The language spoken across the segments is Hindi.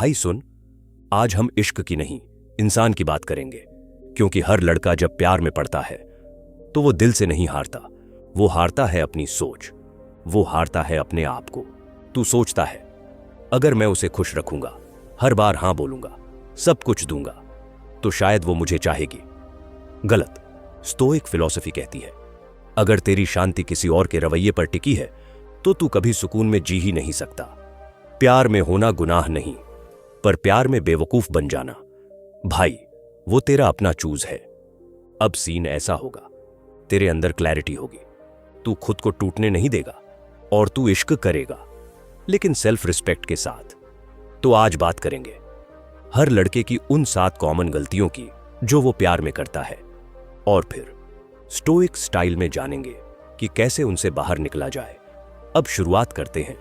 भाई सुन, आज हम इश्क की नहीं इंसान की बात करेंगे, क्योंकि हर लड़का जब प्यार में पड़ता है तो वो दिल से नहीं हारता, वो हारता है अपनी सोच, वो हारता है अपने आप को। तू सोचता है अगर मैं उसे खुश रखूंगा, हर बार हां बोलूंगा, सब कुछ दूंगा, तो शायद वो मुझे चाहेगी। गलत। स्टोइक फिलॉसफी कहती है अगर तेरी शांति किसी और के रवैये पर टिकी है तो तू कभी सुकून में जी ही नहीं सकता। प्यार में होना गुनाह नहीं, पर प्यार में बेवकूफ बन जाना, भाई वो तेरा अपना चूज है। अब सीन ऐसा होगा, तेरे अंदर क्लैरिटी होगी, तू खुद को टूटने नहीं देगा और तू इश्क करेगा, लेकिन सेल्फ रिस्पेक्ट के साथ। तो आज बात करेंगे हर लड़के की उन 7 कॉमन गलतियों की जो वो प्यार में करता है, और फिर स्टोइक स्टाइल में जानेंगे कि कैसे उनसे बाहर निकला जाए। अब शुरुआत करते हैं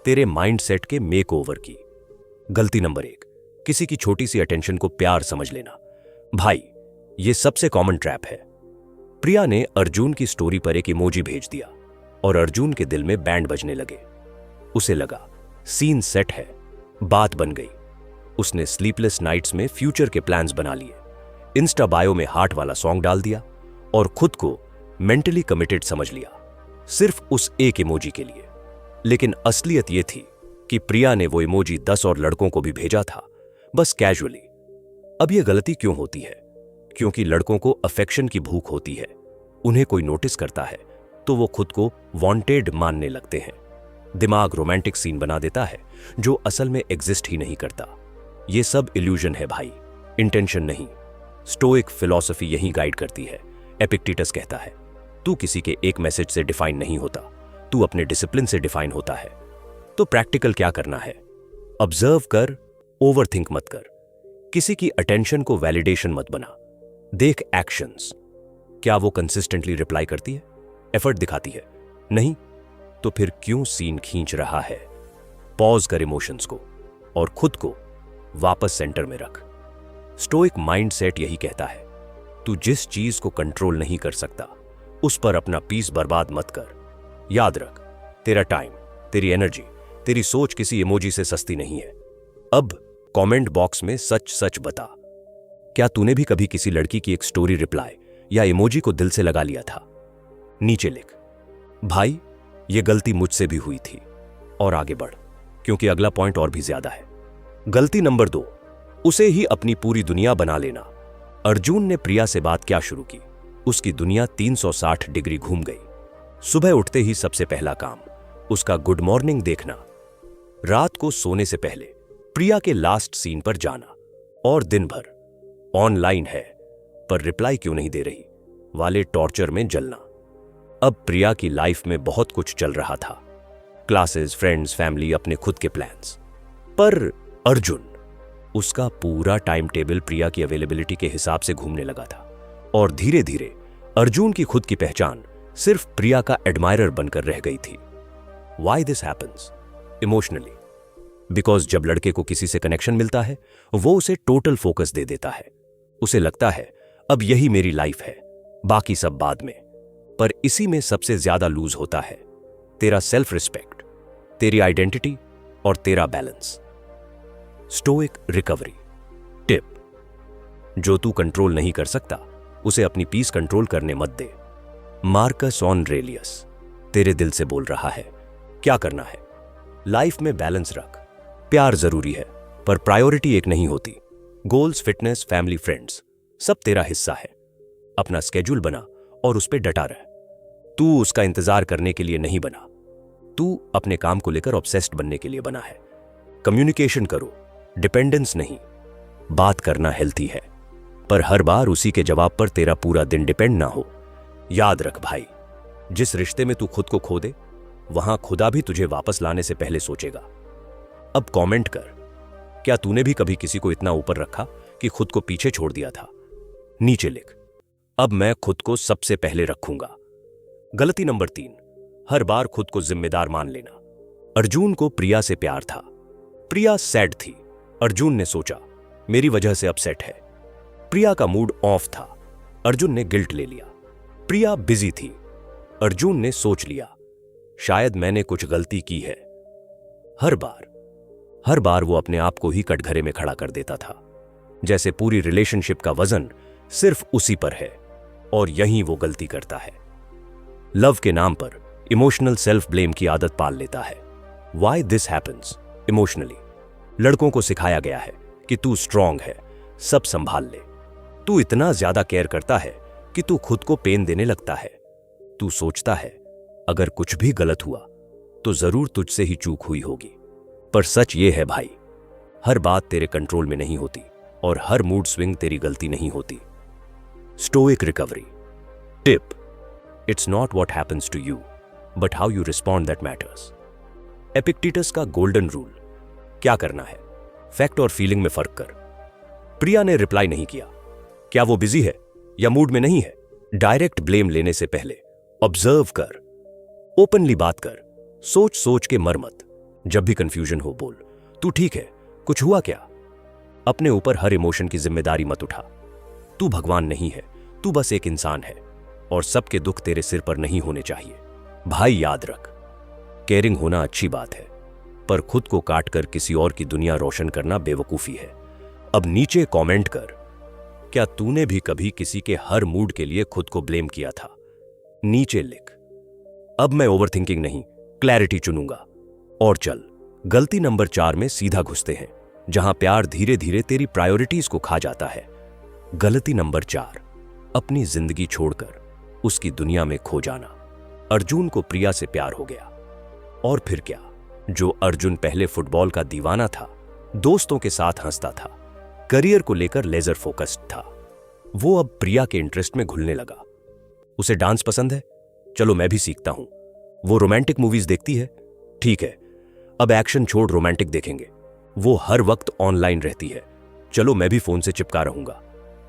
तेरे माइंडसेट के मेकओवर की। गलती नंबर 1, किसी की छोटी सी अटेंशन को प्यार समझ लेना। भाई ये सबसे कॉमन ट्रैप है। प्रिया ने अर्जुन की स्टोरी पर एक इमोजी भेज दिया और अर्जुन के दिल में बैंड बजने लगे। उसे लगा सीन सेट है, बात बन गई। उसने स्लीपलेस नाइट्स में फ्यूचर के प्लान्स बना लिए, इंस्टा बायो में हार्ट वाला सॉन्ग डाल दिया और खुद को मेंटली कमिटेड समझ लिया, सिर्फ उस एक इमोजी के लिए। लेकिन असलियत यह थी कि प्रिया ने वो इमोजी 10 और लड़कों को भी भेजा था, बस कैजुअली। अब यह गलती क्यों होती है? क्योंकि लड़कों को अफेक्शन की भूख होती है। उन्हें कोई नोटिस करता है तो वो खुद को वांटेड मानने लगते हैं। दिमाग रोमांटिक सीन बना देता है जो असल में एग्जिस्ट ही नहीं करता। ये सब इल्यूजन है भाई, इंटेंशन नहीं। स्टोइक फिलॉसफी यही गाइड करती है। एपिक्टेटस कहता है तू किसी के एक मैसेज से डिफाइन नहीं होता, तू अपने डिसिप्लिन से डिफाइन होता है। तो प्रैक्टिकल क्या करना है? ऑब्जर्व कर, ओवरथिंक मत कर। किसी की अटेंशन को वैलिडेशन मत बना। देख एक्शंस, क्या वो कंसिस्टेंटली रिप्लाई करती है, एफर्ट दिखाती है? नहीं तो फिर क्यों सीन खींच रहा है? पॉज कर इमोशंस को और खुद को वापस सेंटर में रख। स्टोइक माइंडसेट यही कहता है तू जिस चीज को कंट्रोल नहीं कर सकता उस पर अपना पीस बर्बाद मत कर। याद रख, तेरा टाइम, तेरी एनर्जी, तेरी सोच किसी इमोजी से सस्ती नहीं है। अब कमेंट बॉक्स में सच सच बता, क्या तूने भी कभी किसी लड़की की एक स्टोरी रिप्लाई या इमोजी को दिल से लगा लिया था? नीचे लिख, भाई ये गलती मुझसे भी हुई थी। और आगे बढ़, क्योंकि अगला पॉइंट और भी ज्यादा है। गलती नंबर 2, उसे ही अपनी पूरी दुनिया बना लेना। अर्जुन ने प्रिया से बात क्या शुरू की, उसकी दुनिया 360 डिग्री घूम गई। सुबह उठते ही सबसे पहला काम उसका गुड मॉर्निंग देखना, रात को सोने से पहले प्रिया के लास्ट सीन पर जाना, और दिन भर ऑनलाइन है पर रिप्लाई क्यों नहीं दे रही वाले टॉर्चर में जलना। अब प्रिया की लाइफ में बहुत कुछ चल रहा था, क्लासेस, फ्रेंड्स, फैमिली, अपने खुद के प्लान्स। पर अर्जुन, उसका पूरा टाइम टेबल प्रिया की अवेलेबिलिटी के हिसाब से घूमने लगा था, और धीरे धीरे अर्जुन की खुद की पहचान सिर्फ प्रिया का एडमायरर बनकर रह गई थी। Why this happens? Emotionally. Because जब लड़के को किसी से कनेक्शन मिलता है वो उसे टोटल फोकस दे देता है। उसे लगता है अब यही मेरी लाइफ है, बाकी सब बाद में। पर इसी में सबसे ज्यादा लूज होता है तेरा सेल्फ रिस्पेक्ट, तेरी आइडेंटिटी और तेरा बैलेंस। स्टोइक रिकवरी टिप, जो तू कंट्रोल नहीं कर सकता उसे अपनी पीस कंट्रोल करने मत दे। मार्कस ऑरेलियस तेरे दिल से बोल रहा है, क्या करना है? लाइफ में बैलेंस रख। प्यार जरूरी है पर प्रायोरिटी एक नहीं होती। गोल्स, फिटनेस, फैमिली, फ्रेंड्स सब तेरा हिस्सा है। अपना स्केड्यूल बना और उस पर डटा रह। तू उसका इंतजार करने के लिए नहीं बना, तू अपने काम को लेकर ऑब्सेस्ड बनने के लिए बना है। कम्युनिकेशन करो, डिपेंडेंस नहीं। बात करना हेल्थी है, पर हर बार उसी के जवाब पर तेरा पूरा दिन डिपेंड ना हो। याद रख भाई, जिस रिश्ते में तू खुद को खो दे वहां खुदा भी तुझे वापस लाने से पहले सोचेगा। अब कमेंट कर, क्या तूने भी कभी किसी को इतना ऊपर रखा कि खुद को पीछे छोड़ दिया था? नीचे लिख, अब मैं खुद को सबसे पहले रखूंगा। गलती नंबर 3, हर बार खुद को जिम्मेदार मान लेना। अर्जुन को प्रिया से प्यार था, प्रिया सैड थी। अर्जुन ने सोचा मेरी वजह से अपसेट है। प्रिया का मूड ऑफ था, अर्जुन ने गिल्ट ले लिया। प्रिया बिजी थी, अर्जुन ने सोच लिया शायद मैंने कुछ गलती की है। हर बार वो अपने आप को ही कटघरे में खड़ा कर देता था, जैसे पूरी रिलेशनशिप का वजन सिर्फ उसी पर है, और यहीं वो गलती करता है। लव के नाम पर इमोशनल सेल्फ ब्लेम की आदत पाल लेता है। Why this happens emotionally? लड़कों को सिखाया गया है कि तू स्ट्रांग है, सब संभाल ले। तू इतना ज्यादा केयर करता है कि तू खुद को पेन देने लगता है। तू सोचता है अगर कुछ भी गलत हुआ तो जरूर तुझसे ही चूक हुई होगी। पर सच ये है भाई, हर बात तेरे कंट्रोल में नहीं होती और हर मूड स्विंग तेरी गलती नहीं होती। Stoic recovery tip: it's not what happens to you but how you respond that matters. Epictetus का गोल्डन रूल: क्या करना है, फैक्ट और फीलिंग में फर्क कर। प्रिया ने रिप्लाई नहीं किया, क्या वो बिजी है या मूड में नहीं है? डायरेक्ट ब्लेम लेने से पहले ऑब्जर्व कर, ओपनली बात कर, सोच सोच के मर मत। जब भी कंफ्यूजन हो बोल, तू ठीक है, कुछ हुआ क्या? अपने ऊपर हर इमोशन की जिम्मेदारी मत उठा। तू भगवान नहीं है, तू बस एक इंसान है, और सबके दुख तेरे सिर पर नहीं होने चाहिए। भाई याद रख, केयरिंग होना अच्छी बात है, पर खुद को काट कर किसी और की दुनिया रोशन करना बेवकूफी है। अब नीचे कमेंट कर, क्या तूने भी कभी किसी के हर मूड के लिए खुद को ब्लेम किया था? नीचे लिख। अब मैं ओवरथिंकिंग नहीं, क्लैरिटी चुनूंगा। और चल, गलती नंबर 4 में सीधा घुसते हैं, जहां प्यार धीरे धीरे तेरी प्रायोरिटीज को खा जाता है। गलती नंबर 4, अपनी जिंदगी छोड़कर उसकी दुनिया में खो जाना। अर्जुन को प्रिया से प्यार हो गया, और फिर क्या? जो अर्जुन पहले फुटबॉल का दीवाना था, दोस्तों के साथ हंसता था, करियर को लेकर लेजर फोकस्ड था, वो अब प्रिया के इंटरेस्ट में घुलने लगा। उसे डांस पसंद है, चलो मैं भी सीखता हूं। वो रोमांटिक मूवीज देखती है, ठीक है, अब एक्शन छोड़ रोमांटिक देखेंगे। वो हर वक्त ऑनलाइन रहती है, चलो मैं भी फोन से चिपका रहूंगा।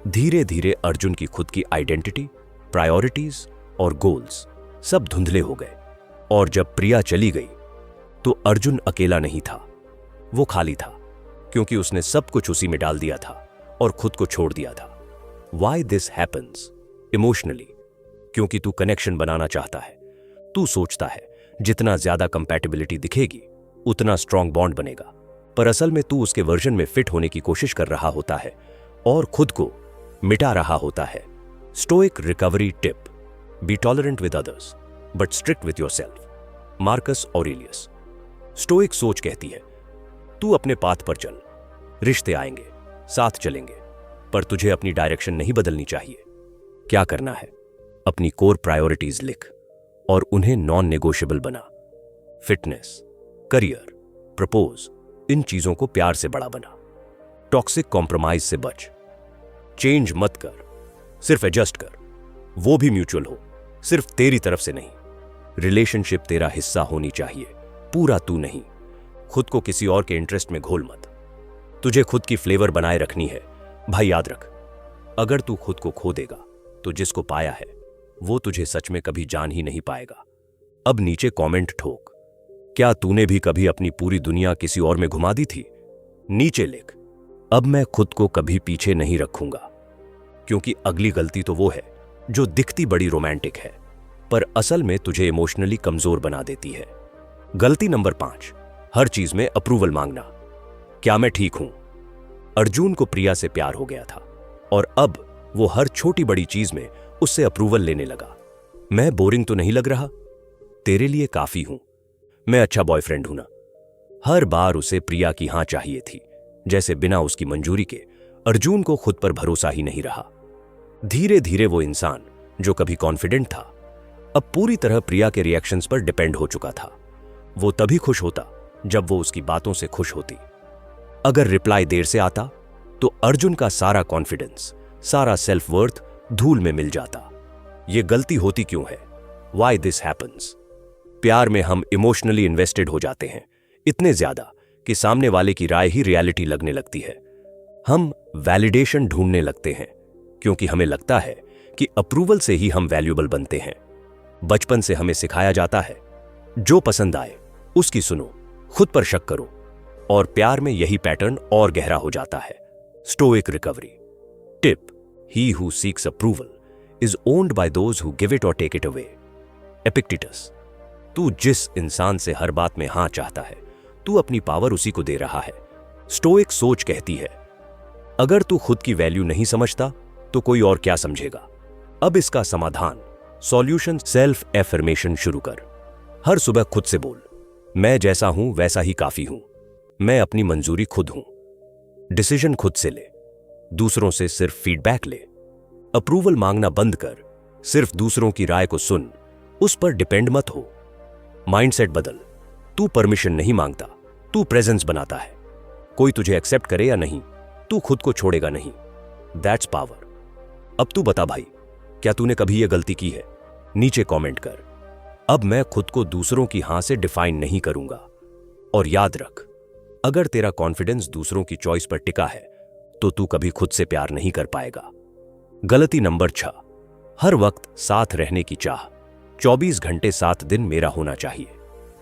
धीरे धीरे अर्जुन की खुद की आइडेंटिटी, प्रायोरिटीज और गोल्स सब धुंधले हो गए। और जब प्रिया चली गई तो अर्जुन अकेला नहीं था, वो खाली था, क्योंकि उसने सब कुछ उसी में डाल दिया था और खुद को छोड़ दिया था। Why this happens emotionally? क्योंकि तू कनेक्शन बनाना चाहता है। तू सोचता है जितना ज्यादा कंपैटिबिलिटी दिखेगी उतना स्ट्रांग बॉन्ड बनेगा, पर असल में तू उसके वर्जन में फिट होने की कोशिश कर रहा होता है और खुद को मिटा रहा होता है। Stoic recovery tip: be tolerant with others but strict with yourself. Marcus Aurelius. Stoic सोच कहती है, तू अपने पाथ पर चल, रिश्ते आएंगे, साथ चलेंगे, पर तुझे अपनी डायरेक्शन नहीं बदलनी चाहिए। क्या करना है? अपनी कोर प्रायोरिटीज लिख और उन्हें नॉन नेगोशिएबल बना। फिटनेस, करियर, प्रपोज, इन चीजों को प्यार से बड़ा बना। टॉक्सिक कॉम्प्रोमाइज से बच। चेंज मत कर, सिर्फ एडजस्ट कर, वो भी म्यूचुअल हो, सिर्फ तेरी तरफ से नहीं। रिलेशनशिप तेरा हिस्सा होनी चाहिए, पूरा तू नहीं। खुद को किसी और के इंटरेस्ट में घोल मत। तुझे खुद की फ्लेवर बनाए रखनी है। भाई याद रख, अगर तू खुद को खो देगा तो जिसको पाया है वो तुझे सच में कभी जान ही नहीं पाएगा। अब नीचे कमेंट ठोक, क्या तूने भी कभी अपनी पूरी दुनिया किसी और में घुमा दी थी? नीचे लिख, अब मैं खुद को कभी पीछे नहीं रखूंगा। क्योंकि अगली गलती तो वो है जो दिखती बड़ी रोमांटिक है, पर असल में तुझे इमोशनली कमजोर बना देती है। गलती नंबर 5, हर चीज में अप्रूवल मांगना। क्या मैं ठीक हूं? अर्जुन को प्रिया से प्यार हो गया था और अब वो हर छोटी बड़ी चीज में उससे अप्रूवल लेने लगा। मैं बोरिंग तो नहीं लग रहा? तेरे लिए काफी हूं, मैं अच्छा बॉयफ्रेंड हूं ना? हर बार उसे प्रिया की हां चाहिए थी, जैसे बिना उसकी मंजूरी के अर्जुन को खुद पर भरोसा ही नहीं रहा। धीरे धीरे वो इंसान जो कभी कॉन्फिडेंट था, अब पूरी तरह प्रिया के रिएक्शंस पर डिपेंड हो चुका था। वो तभी खुश होता जब वो उसकी बातों से खुश होती। अगर रिप्लाई देर से आता तो अर्जुन का सारा कॉन्फिडेंस, सारा सेल्फ वर्थ धूल में मिल जाता। ये गलती होती क्यों है? Why this happens? प्यार में हम इमोशनली इन्वेस्टेड हो जाते हैं, इतने ज्यादा कि सामने वाले की राय ही रियलिटी लगने लगती है। हम वैलिडेशन ढूंढने लगते हैं क्योंकि हमें लगता है कि अप्रूवल से ही हम वैल्यूएबल बनते हैं। बचपन से हमें सिखाया जाता है, जो पसंद आए उसकी सुनो, खुद पर शक करो, और प्यार में यही पैटर्न और गहरा हो जाता है। Stoic recovery tip: he who seeks approval is owned by those who give it और टेक इट अवे। एपिक्टेटस। तू जिस इंसान से हर बात में हां चाहता है, तू अपनी पावर उसी को दे रहा है। स्टोइक सोच कहती है, अगर तू खुद की वैल्यू नहीं समझता तो कोई और क्या समझेगा। अब इसका समाधान, सॉल्यूशन, सेल्फ एफर्मेशन शुरू कर। हर सुबह खुद से बोल, मैं जैसा हूं वैसा ही काफी हूं। मैं अपनी मंजूरी खुद हूं। डिसीजन खुद से ले, दूसरों से सिर्फ फीडबैक ले। अप्रूवल मांगना बंद कर, सिर्फ दूसरों की राय को सुन, उस पर डिपेंड मत हो। माइंडसेट बदल, तू परमिशन नहीं मांगता, तू प्रेजेंस बनाता है। कोई तुझे एक्सेप्ट करे या नहीं, तू खुद को छोड़ेगा नहीं। That's power. अब तू बता भाई, क्या तूने कभी यह गलती की है? नीचे कमेंट कर। अब मैं खुद को दूसरों की हां से डिफाइन नहीं करूंगा। और याद रख, अगर तेरा कॉन्फिडेंस दूसरों की चॉइस पर टिका है तो तू कभी खुद से प्यार नहीं कर पाएगा। गलती नंबर 6, हर वक्त साथ रहने की चाह। 24 घंटे 7 दिन मेरा होना चाहिए।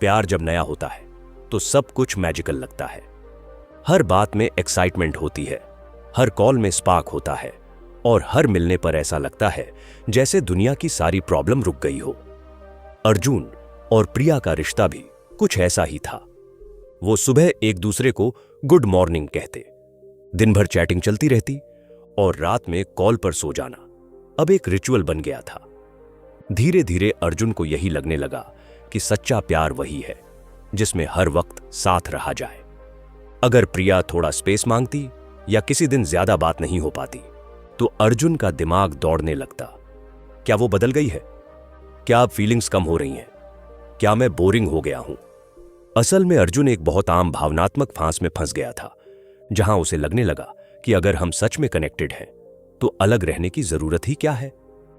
प्यार जब नया होता है तो सब कुछ मैजिकल लगता है। हर बात में एक्साइटमेंट होती है, हर कॉल में स्पार्क होता है, और हर मिलने पर ऐसा लगता है जैसे दुनिया की सारी प्रॉब्लम रुक गई हो। अर्जुन और प्रिया का रिश्ता भी कुछ ऐसा ही था। वो सुबह एक दूसरे को गुड मॉर्निंग कहते, दिन भर चैटिंग चलती रहती, और रात में कॉल पर सो जाना अब एक रिचुअल बन गया था। धीरे धीरे अर्जुन को यही लगने लगा कि सच्चा प्यार वही है जिसमें हर वक्त साथ रहा जाए। अगर प्रिया थोड़ा स्पेस मांगती या किसी दिन ज्यादा बात नहीं हो पाती तो अर्जुन का दिमाग दौड़ने लगता। क्या वो बदल गई है? क्या अब फीलिंग्स कम हो रही हैं? क्या मैं बोरिंग हो गया हूं? असल में अर्जुन एक बहुत आम भावनात्मक फांस में फंस गया था, जहां उसे लगने लगा कि अगर हम सच में कनेक्टेड हैं तो अलग रहने की जरूरत ही क्या है।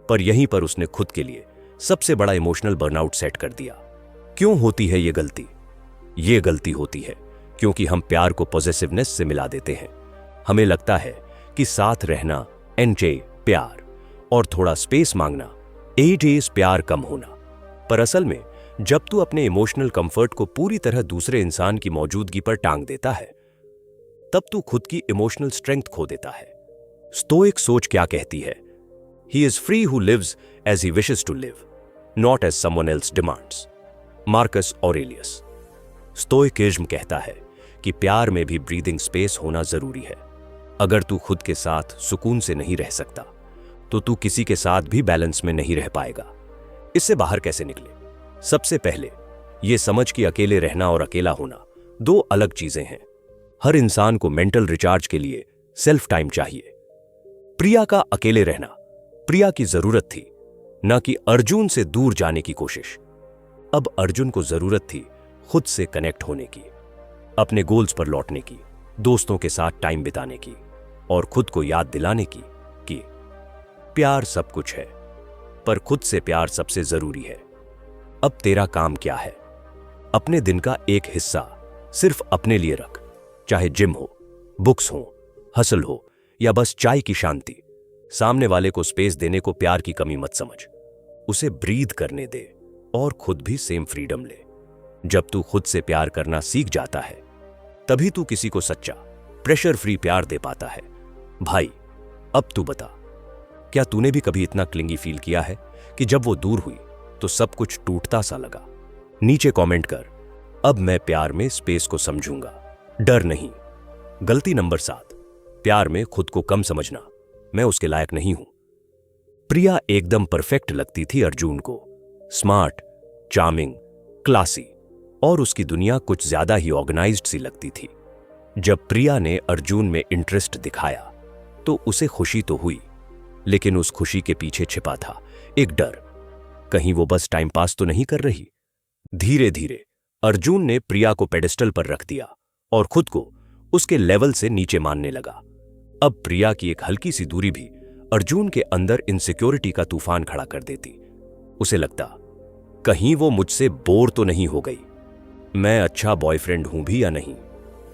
पर यहीं पर उसने खुद के लिए सबसे बड़ा इमोशनल बर्नआउट सेट कर दिया। क्यों होती है ये गलती? ये गलती होती है क्योंकि हम प्यार को पॉजिटिवनेस से मिला देते हैं। हमें लगता है कि साथ रहना एनजे प्यार और थोड़ा स्पेस मांगना एजेस प्यार कम होना। पर असल में जब तू अपने इमोशनल कंफर्ट को पूरी तरह दूसरे इंसान की मौजूदगी पर टांग देता है तब तू खुद की इमोशनल स्ट्रेंथ खो देता है। स्टोइक सोच क्या कहती है? He is free who lives as he wishes to live, not as someone else demands. Marcus Aurelius. Stoicism कहता है कि प्यार में भी ब्रीदिंग स्पेस होना जरूरी है। अगर तू खुद के साथ सुकून से नहीं रह सकता तो तू किसी के साथ भी बैलेंस में नहीं रह पाएगा। इससे बाहर कैसे निकले? सबसे पहले यह समझ कि अकेले रहना और अकेला होना दो अलग चीजें हैं। हर इंसान को मेंटल रिचार्ज के लिए सेल्फ टाइम चाहिए। प्रिया का अकेले रहना प्रिया की जरूरत थी, न कि अर्जुन से दूर जाने की कोशिश। अब अर्जुन को जरूरत थी खुद से कनेक्ट होने की, अपने गोल्स पर लौटने की, दोस्तों के साथ टाइम बिताने की, और खुद को याद दिलाने की कि प्यार सब कुछ है पर खुद से प्यार सबसे जरूरी है। अब तेरा काम क्या है? अपने दिन का एक हिस्सा सिर्फ अपने लिए रख, चाहे जिम हो, बुक्स हो, हसल हो, या बस चाय की शांति। सामने वाले को स्पेस देने को प्यार की कमी मत समझ, उसे ब्रीथ करने दे और खुद भी सेम फ्रीडम ले। जब तू खुद से प्यार करना सीख जाता है तभी तू किसी को सच्चा प्रेशर फ्री प्यार दे पाता है। भाई, अब तू बता, क्या तूने भी कभी इतना क्लिंगी फील किया है कि जब वो दूर हुई तो सब कुछ टूटता सा लगा? नीचे कमेंट कर, अब मैं प्यार में स्पेस को समझूंगा, डर नहीं। गलती नंबर 7, प्यार में खुद को कम समझना। मैं उसके लायक नहीं हूं। प्रिया एकदम परफेक्ट लगती थी अर्जुन को, स्मार्ट, चार्मिंग, क्लासी, और उसकी दुनिया कुछ ज्यादा ही ऑर्गेनाइज्ड सी लगती थी। जब प्रिया ने अर्जुन में इंटरेस्ट दिखाया तो उसे खुशी तो हुई, लेकिन उस खुशी के पीछे छिपा था एक डर, कहीं वो बस टाइम पास तो नहीं कर रही। धीरे धीरे अर्जुन ने प्रिया को पेडेस्टल पर रख दिया और खुद को उसके लेवल से नीचे मानने लगा। अब प्रिया की एक हल्की सी दूरी भी अर्जुन के अंदर इनसिक्योरिटी का तूफान खड़ा कर देती। उसे लगता, कहीं वो मुझसे बोर तो नहीं हो गई, मैं अच्छा बॉयफ्रेंड हूं भी या नहीं।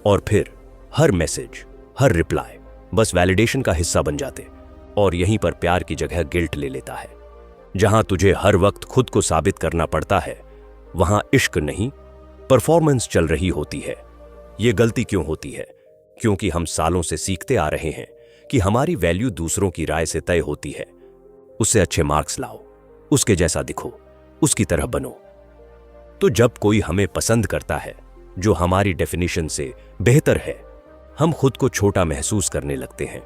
और फिर हर मैसेज, हर रिप्लाई बस वैलिडेशन का हिस्सा बन जाते, और यहीं पर प्यार की जगह गिल्ट ले लेता है। जहां तुझे हर वक्त खुद को साबित करना पड़ता है, वहां इश्क नहीं, परफॉर्मेंस चल रही होती है। यह गलती क्यों होती है? क्योंकि हम सालों से सीखते आ रहे हैं कि हमारी वैल्यू दूसरों की राय से तय होती है। उससे अच्छे मार्क्स लाओ, उसके जैसा दिखो, उसकी तरह बनो। तो जब कोई हमें पसंद करता है जो हमारी डेफिनेशन से बेहतर है, हम खुद को छोटा महसूस करने लगते हैं।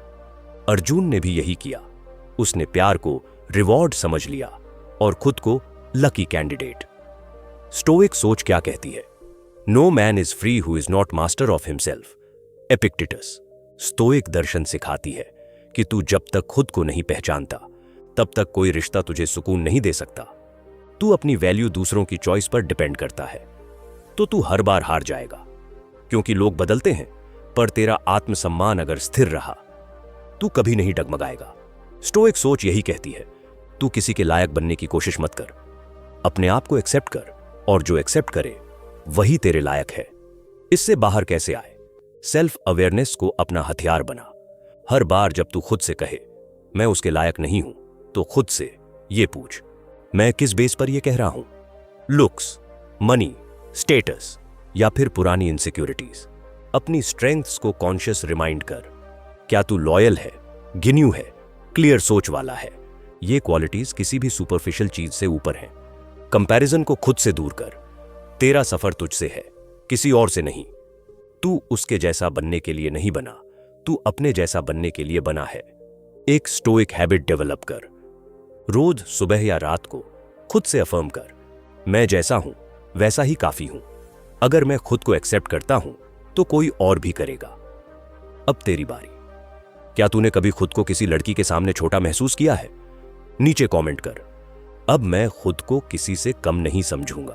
अर्जुन ने भी यही किया। उसने प्यार को रिवॉर्ड समझ लिया और खुद को लकी कैंडिडेट। स्टोइक सोच क्या कहती है? No man is free who is not master of himself. Epictetus. Stoic दर्शन सिखाती है कि तू जब तक खुद को नहीं पहचानता, तब तक कोई रिश्ता तुझे सुकून नहीं दे सकता। तू अपनी वैल्यू दूसरों की चॉइस पर डिपेंड करता है तो तू हर बार हार जाएगा, क्योंकि लोग बदलते हैं, पर तेरा आत्मसम्मान अगर स्थिर रहा, तू कभी नहीं डगमगाएगा। स्टोइक सोच यही कहती है, तू किसी के लायक बनने की कोशिश मत कर, अपने आप को एक्सेप्ट कर, और जो एक्सेप्ट करे वही तेरे लायक है। इससे बाहर कैसे आए? सेल्फ अवेयरनेस को अपना हथियार बना। हर बार जब तू खुद से कहे मैं उसके लायक नहीं हूं, तो खुद से ये पूछ, मैं किस बेस पर यह कह रहा हूं? लुक्स, मनी, स्टेटस या फिर पुरानी इनसिक्योरिटीज? अपनी स्ट्रेंथ्स को कॉन्शियस रिमाइंड कर। क्या तू लॉयल है, गिन्यू है, क्लियर सोच वाला है? ये क्वालिटीज किसी भी सुपरफिशियल चीज से ऊपर हैं। कंपैरिजन को खुद से दूर कर। तेरा सफर तुझसे है, किसी और से नहीं। तू उसके जैसा बनने के लिए नहीं बना, तू अपने जैसा बनने के लिए बना है। एक स्टोइक हैबिट डेवलप कर। रोज सुबह या रात को खुद से अफर्म कर, मैं जैसा हूं वैसा ही काफी हूं। अगर मैं खुद को एक्सेप्ट करता हूं तो कोई और भी करेगा। अब तेरी बारी। क्या तूने कभी खुद को किसी लड़की के सामने छोटा महसूस किया है? नीचे कमेंट कर। अब मैं खुद को किसी से कम नहीं समझूंगा,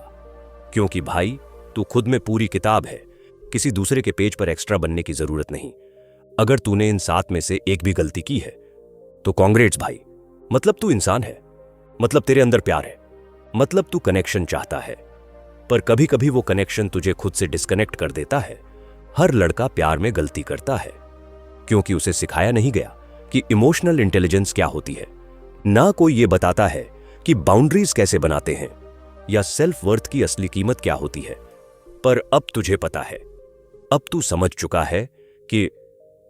क्योंकि भाई तू खुद में पूरी किताब है। किसी दूसरे के पेज पर एक्स्ट्रा बनने की जरूरत नहीं। अगर तूने इन 7 में से एक भी गलती की है तो कांग्रेट्स भाई, मतलब तू इंसान है, मतलब तेरे अंदर प्यार है, मतलब तू कनेक्शन चाहता है। पर कभी कभी वो कनेक्शन तुझे खुद से डिस्कनेक्ट कर देता है। हर लड़का प्यार में गलती करता है, क्योंकि उसे सिखाया नहीं गया कि इमोशनल इंटेलिजेंस क्या होती है। ना कोई ये बताता है कि बाउंड्रीज कैसे बनाते हैं या सेल्फ वर्थ की असली कीमत क्या होती है। पर अब तुझे पता है, अब तू समझ चुका है कि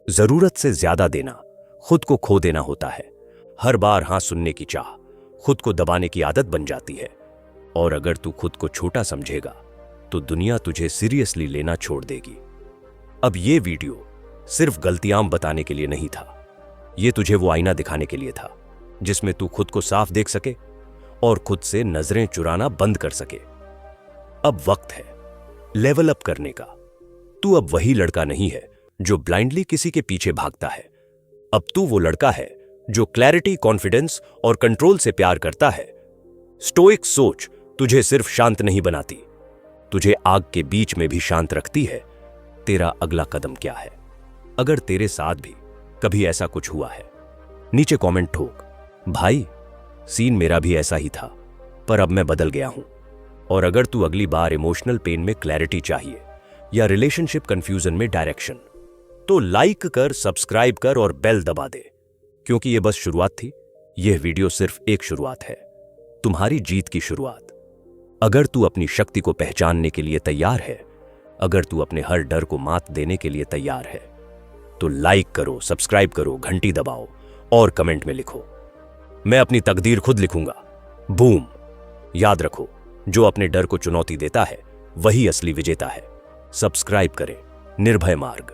जरूरत से ज्यादा देना खुद को खो देना होता है। हर बार हाँ सुनने की चाह खुद को दबाने की आदत बन जाती है, और अगर तू खुद को छोटा समझेगा तो दुनिया तुझे सीरियसली लेना छोड़ देगी। अब ये वीडियो सिर्फ गलतियां बताने के लिए नहीं था, ये तुझे वो आईना दिखाने के लिए था जिसमें तू खुद को साफ देख सके और खुद से नजरें चुराना बंद कर सके। अब वक्त है लेवल अप करने का। तू अब वही लड़का नहीं है जो ब्लाइंडली किसी के पीछे भागता है। अब तू वो लड़का है जो क्लैरिटी, कॉन्फिडेंस और कंट्रोल से प्यार करता है। स्टोइक सोच तुझे सिर्फ शांत नहीं बनाती, तुझे आग के बीच में भी शांत रखती है। तेरा अगला कदम क्या है? अगर तेरे साथ भी कभी ऐसा कुछ हुआ है, नीचे कमेंट ठोक, भाई सीन मेरा भी ऐसा ही था, पर अब मैं बदल गया हूं। और अगर तू अगली बार इमोशनल पेन में क्लैरिटी चाहिए या रिलेशनशिप कंफ्यूजन में डायरेक्शन, तो लाइक कर, सब्सक्राइब कर और बेल दबा दे, क्योंकि यह बस शुरुआत थी। यह वीडियो सिर्फ एक शुरुआत है, तुम्हारी जीत की शुरुआत। अगर तू अपनी शक्ति को पहचानने के लिए तैयार है, अगर तू अपने हर डर को मात देने के लिए तैयार है, तो लाइक करो, सब्सक्राइब करो, घंटी दबाओ और कमेंट में लिखो, मैं अपनी तकदीर खुद लिखूंगा। बूम। याद रखो, जो अपने डर को चुनौती देता है वही असली विजेता है। सब्सक्राइब करें निर्भय मार्ग।